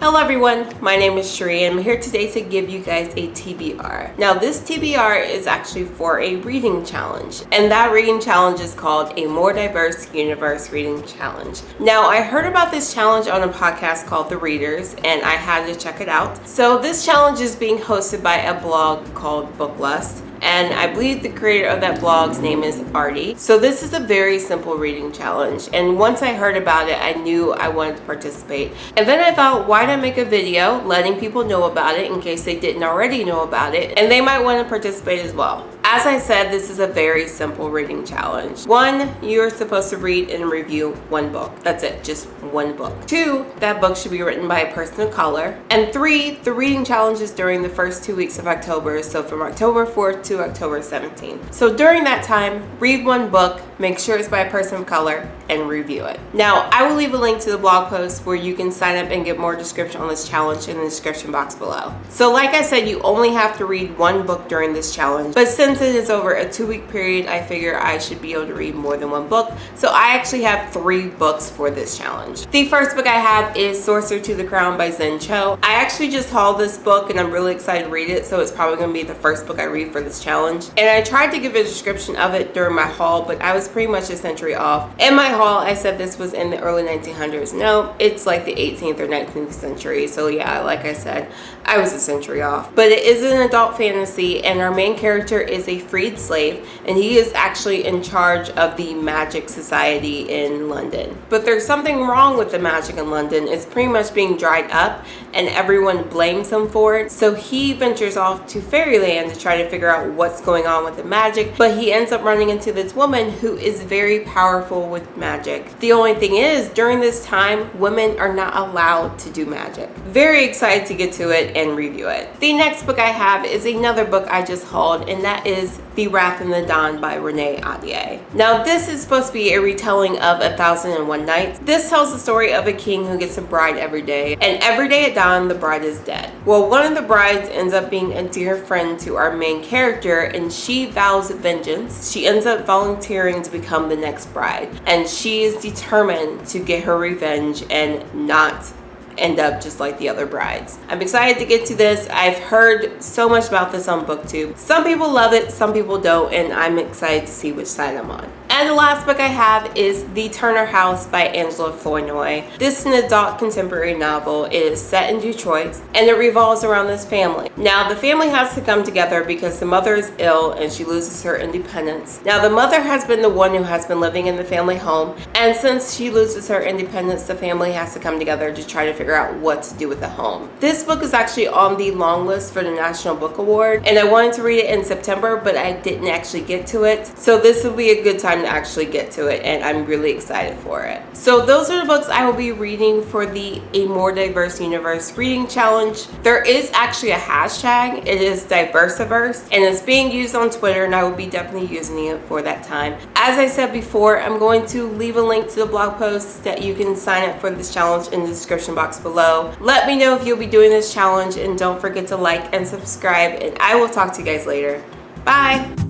Hello everyone, my name is Cherie and I'm here today to give you guys a TBR. Now this TBR is actually for a reading challenge, and that reading challenge is called a More Diverse Universe Reading Challenge. Now I heard about this challenge on a podcast called The Readers and I had to check it out. So this challenge is being hosted by a blog called Booklust. And I believe the creator of that blog's name is Artie. So this is a very simple reading challenge. And once I heard about it, I knew I wanted to participate. And then I thought, why not make a video letting people know about it in case they didn't already know about it, and they might want to participate as well. As I said, this is a very simple reading challenge. 1, you're supposed to read and review one book. That's it, just one book. 2, that book should be written by a person of color. And 3, the reading challenge is during the first 2 weeks of October, so from October 4th to October 17th. So during that time, read one book, make sure it's by a person of color, and review it. Now, I will leave a link to the blog post where you can sign up and get more description on this challenge in the description box below. So like I said, you only have to read one book during this challenge, but since it is over a 2-week period, I figure I should be able to read more than one book. So I actually have 3 books for this challenge. The first book I have is Sorcerer to the Crown by Zen Cho. I actually just hauled this book and I'm really excited to read it, so it's probably going to be the first book I read for this challenge. And I tried to give a description of it during my haul, but I was pretty much a century off. In my haul, I said this was in the early 1900s. No, it's like the 18th or 19th century. So yeah, like I said, I was a century off. But it is an adult fantasy, and our main character is a freed slave, and he is actually in charge of the magic society in London. But there's something wrong with the magic in London. It's pretty much being dried up, and everyone blames him for it. So he ventures off to fairyland to try to figure out what's going on with the magic, but he ends up running into this woman who is very powerful with magic. The only thing is, during this time, women are not allowed to do magic. Very excited to get to it and review it. The next book I have is another book I just hauled, and that is The Wrath and the Dawn by Renee Ahdieh. Now this is supposed to be a retelling of 1001 Nights. This tells the story of a king who gets a bride every day, and every day at dawn the bride is dead. Well, one of the brides ends up being a dear friend to our main character, and she vows vengeance. She ends up volunteering to become the next bride, and she is determined to get her revenge and not end up just like the other brides. I'm excited to get to this. I've heard so much about this on BookTube. Some people love it, some people don't, and I'm excited to see which side I'm on. And the last book I have is The Turner House by Angela Flournoy. This is an adult contemporary novel. It is set in Detroit, and it revolves around this family. Now, the family has to come together because the mother is ill and she loses her independence. Now, the mother has been the one who has been living in the family home, and since she loses her independence, the family has to come together to try to figure out what to do with the home. This book is actually on the long list for the National Book Award, and I wanted to read it in September, but I didn't actually get to it. So this will be a good time to actually get to it, and I'm really excited for it. So those are the books I will be reading for the A More Diverse Universe Reading Challenge. There is actually a hashtag. It is Diversiverse, and it's being used on Twitter, and I will be definitely using it for that time. As I said before, I'm going to leave a link to the blog post that you can sign up for this challenge in the description box below. Let me know if you'll be doing this challenge, and don't forget to like and subscribe, and I will talk to you guys later. Bye!